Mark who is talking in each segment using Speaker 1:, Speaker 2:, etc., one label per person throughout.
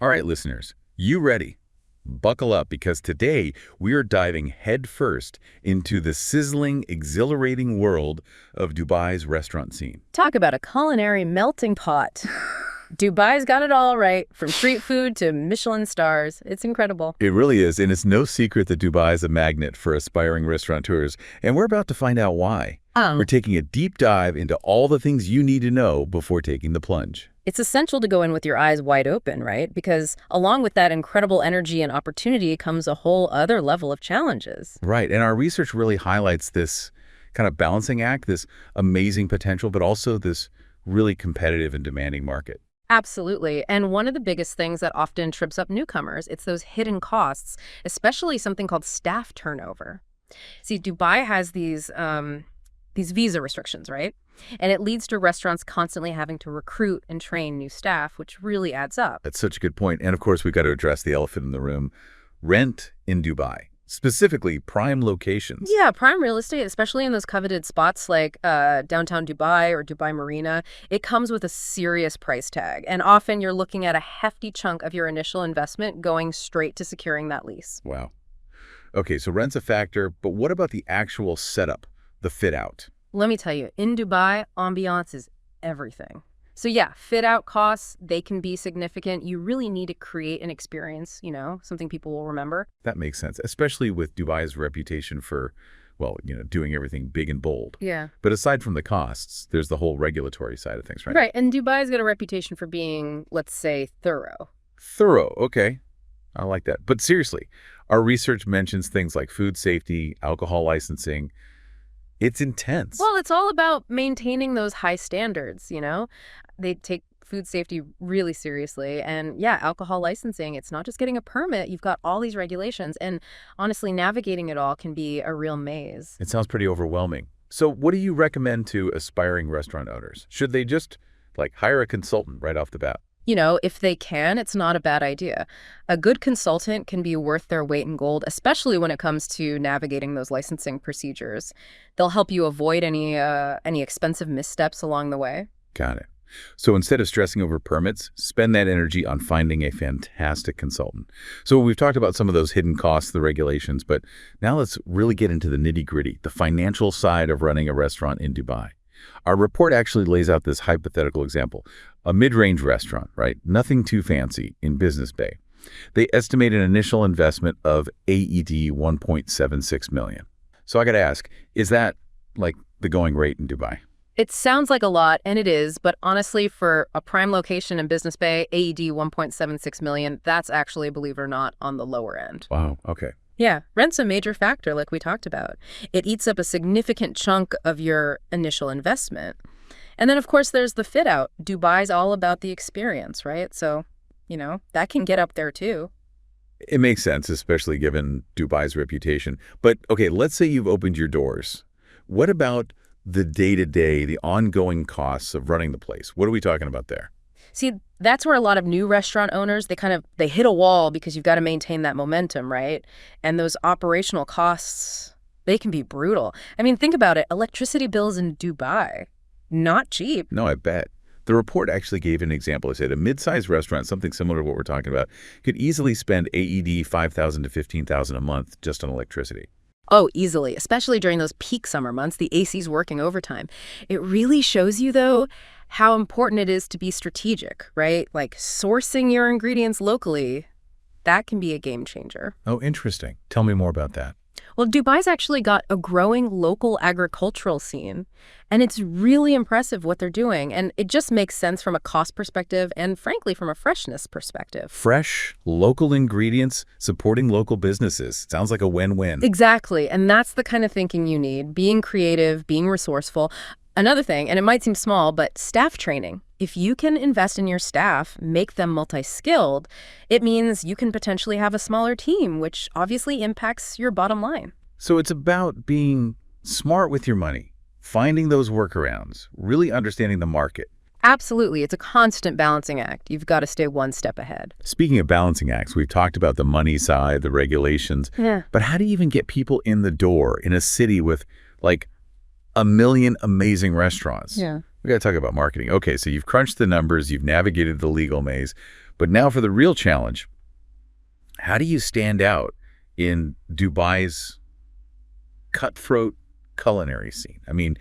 Speaker 1: All right, listeners, you ready? Buckle up because today we are diving headfirst into the sizzling, exhilarating world of Dubai's restaurant scene.
Speaker 2: Talk about a culinary melting pot. Dubai's got it all right, from street food to Michelin stars. It's incredible.
Speaker 1: It really is, and it's no secret that Dubai is a magnet for aspiring restaurateurs, and we're about to find out why. We're taking a deep dive into all the things you need to know before taking the plunge.
Speaker 2: It's essential to go in with your eyes wide open, right? Because along with that incredible energy and opportunity comes a whole other level of challenges.
Speaker 1: Right, and our research really highlights this kind of balancing act, this amazing potential, but also this really competitive and demanding market.
Speaker 2: Absolutely. And one of the biggest things that often trips up newcomers, it's those hidden costs, especially something called staff turnover. See, Dubai has these visa restrictions, right? And it leads to restaurants constantly having to recruit and train new staff, which really adds up.
Speaker 1: That's such a good point. And of course, we've got to address the elephant in the room, rent in Dubai, specifically prime locations.
Speaker 2: Yeah, prime real estate, especially in those coveted spots like downtown Dubai or Dubai Marina, it comes with a serious price tag. And often you're looking at a hefty chunk of your initial investment going straight to securing that lease.
Speaker 1: Wow. Okay, so rent's a factor, but what about the actual setup, the fit out?
Speaker 2: Let me tell you, in Dubai, ambiance is everything. So yeah, fit out costs, they can be significant. You really need to create an experience, something people will remember.
Speaker 1: That makes sense, especially with Dubai's reputation for, well, doing everything big and bold.
Speaker 2: Yeah.
Speaker 1: But aside from the costs, there's the whole regulatory side of things, right?
Speaker 2: Right, and Dubai's got a reputation for being, let's say, thorough.
Speaker 1: Thorough, okay. I like that. But seriously, our research mentions things like food safety, alcohol licensing. It's intense.
Speaker 2: Well, it's all about maintaining those high standards, They take food safety really seriously. And yeah, alcohol licensing, it's not just getting a permit. You've got all these regulations. And honestly, navigating it all can be a real maze.
Speaker 1: It sounds pretty overwhelming. So what do you recommend to aspiring restaurant owners? Should they just hire a consultant right off the bat?
Speaker 2: If they can, it's not a bad idea. A good consultant can be worth their weight in gold, especially when it comes to navigating those licensing procedures. They'll help you avoid any expensive missteps along the way.
Speaker 1: Got it. So instead of stressing over permits, spend that energy on finding a fantastic consultant. So we've talked about some of those hidden costs, the regulations, but now let's really get into the nitty-gritty, the financial side of running a restaurant in Dubai. Our report actually lays out this hypothetical example. A mid-range restaurant, right? Nothing too fancy in Business Bay. They estimate an initial investment of AED 1.76 million. So I got to ask, is that the going rate in Dubai?
Speaker 2: It sounds like a lot, and it is, but honestly, for a prime location in Business Bay, AED 1.76 million, that's actually, believe it or not, on the lower end.
Speaker 1: Wow, okay.
Speaker 2: Yeah, rent's a major factor like we talked about. It eats up a significant chunk of your initial investment. And then, of course, there's the fit out. Dubai's all about the experience, right? So, that can get up there too.
Speaker 1: It makes sense, especially given Dubai's reputation. But, okay, let's say you've opened your doors. What about the day-to-day, the ongoing costs of running the place? What are we talking about there?
Speaker 2: See, that's where a lot of new restaurant owners, they hit a wall because you've got to maintain that momentum, right? And those operational costs, they can be brutal. I mean, think about it. Electricity bills in Dubai, not cheap.
Speaker 1: No, I bet. The report actually gave an example. It said a mid-sized restaurant, something similar to what we're talking about, could easily spend AED 5,000 to 15,000 a month just on electricity.
Speaker 2: Oh, easily, especially during those peak summer months, the AC's working overtime. It really shows you, though, how important it is to be strategic, right? Sourcing your ingredients locally, that can be a game changer.
Speaker 1: Oh, interesting. Tell me more about that.
Speaker 2: Well, Dubai's actually got a growing local agricultural scene, and it's really impressive what they're doing. And it just makes sense from a cost perspective and, frankly, from a freshness perspective.
Speaker 1: Fresh, local ingredients, supporting local businesses. Sounds like a win-win.
Speaker 2: Exactly. And that's the kind of thinking you need, being creative, being resourceful. Another thing, and it might seem small, but staff training. If you can invest in your staff, make them multi-skilled, it means you can potentially have a smaller team, which obviously impacts your bottom line.
Speaker 1: So it's about being smart with your money, finding those workarounds, really understanding the market.
Speaker 2: Absolutely. It's a constant balancing act. You've got to stay one step ahead.
Speaker 1: Speaking of balancing acts, we've talked about the money side, the regulations.
Speaker 2: Yeah.
Speaker 1: But how do you even get people in the door in a city with a million amazing restaurants?
Speaker 2: Yeah.
Speaker 1: We got to talk about marketing. Okay, so you've crunched the numbers, you've navigated the legal maze, But now for the real challenge. How do you stand out in Dubai's cutthroat culinary scene? I mean,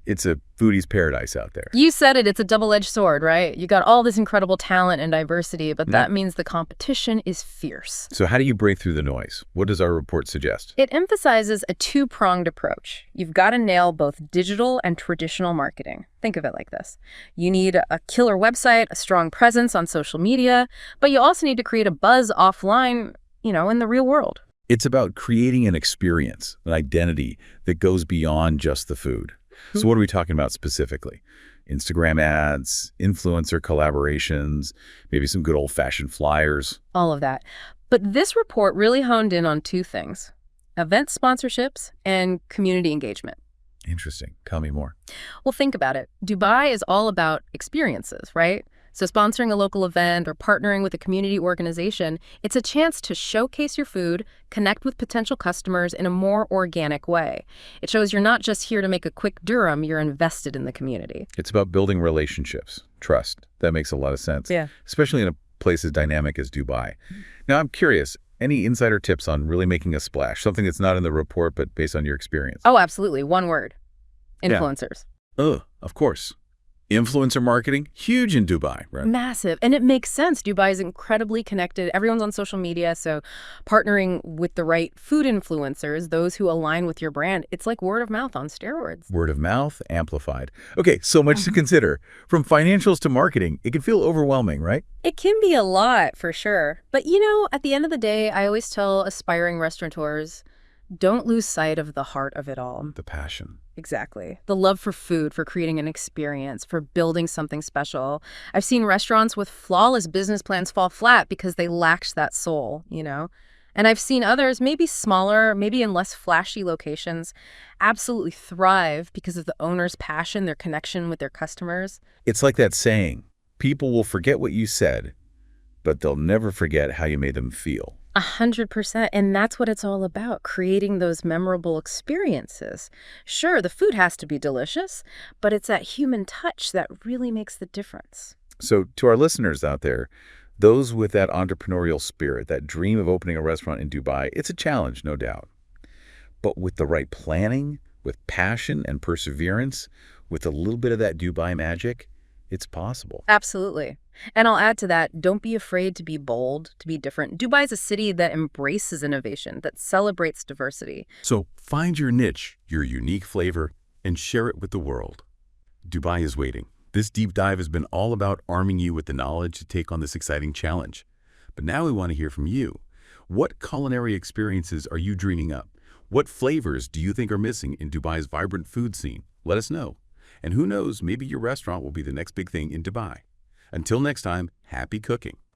Speaker 1: it's a foodie's paradise out there.
Speaker 2: You said it, it's a double-edged sword, right? You got all this incredible talent and diversity, but
Speaker 1: Yeah.
Speaker 2: that means the competition is fierce.
Speaker 1: So how do you break through the noise? What does our report suggest?
Speaker 2: It emphasizes a two-pronged approach. You've got to nail both digital and traditional marketing. Think of it like this. You need a killer website, a strong presence on social media, but you also need to create a buzz offline, in the real world.
Speaker 1: It's about creating an experience, an identity that goes beyond just the food. So what are we talking about specifically? Instagram ads, influencer collaborations, maybe some good old-fashioned flyers.
Speaker 2: All of that. But this report really honed in on two things: event sponsorships and community engagement.
Speaker 1: Interesting. Tell me more.
Speaker 2: Well, think about it. Dubai is all about experiences, right? So sponsoring a local event or partnering with a community organization, it's a chance to showcase your food, connect with potential customers in a more organic way. It shows you're not just here to make a quick dirham, you're invested in the community.
Speaker 1: It's about building relationships, trust. That makes a lot of sense.
Speaker 2: Yeah.
Speaker 1: Especially in a place as dynamic as Dubai. Now, I'm curious, any insider tips on really making a splash? Something that's not in the report, but based on your experience?
Speaker 2: Oh, absolutely. One word.
Speaker 1: Yeah.
Speaker 2: Influencers.
Speaker 1: Of course. Influencer marketing, huge in Dubai, right?
Speaker 2: Massive. And it makes sense. Dubai is incredibly connected. Everyone's on social media, so partnering with the right food influencers, those who align with your brand, it's like word of mouth on steroids.
Speaker 1: Word of mouth, amplified. Okay, so much to consider. From financials to marketing, it can feel overwhelming, right?
Speaker 2: It can be a lot, for sure. But, at the end of the day, I always tell aspiring restaurateurs, don't lose sight of the heart of it all.
Speaker 1: The passion.
Speaker 2: Exactly. The love for food, for creating an experience, for building something special. I've seen restaurants with flawless business plans fall flat because they lacked that soul, And I've seen others, maybe smaller, maybe in less flashy locations, absolutely thrive because of the owner's passion, their connection with their customers.
Speaker 1: It's like that saying, people will forget what you said, but they'll never forget how you made them feel.
Speaker 2: 100%. And that's what it's all about, creating those memorable experiences. Sure, the food has to be delicious, but it's that human touch that really makes the difference.
Speaker 1: So to our listeners out there, those with that entrepreneurial spirit, that dream of opening a restaurant in Dubai, it's a challenge, no doubt. But with the right planning, with passion and perseverance, with a little bit of that Dubai magic, it's possible.
Speaker 2: Absolutely. And I'll add to that, don't be afraid to be bold, to be different. Dubai is a city that embraces innovation, that celebrates diversity.
Speaker 3: So find your niche, your unique flavor, and share it with the world. Dubai is waiting. This deep dive has been all about arming you with the knowledge to take on this exciting challenge. But now we want to hear from you. What culinary experiences are you dreaming up? What flavors do you think are missing in Dubai's vibrant food scene? Let us know. And who knows, maybe your restaurant will be the next big thing in Dubai. Until next time, happy cooking.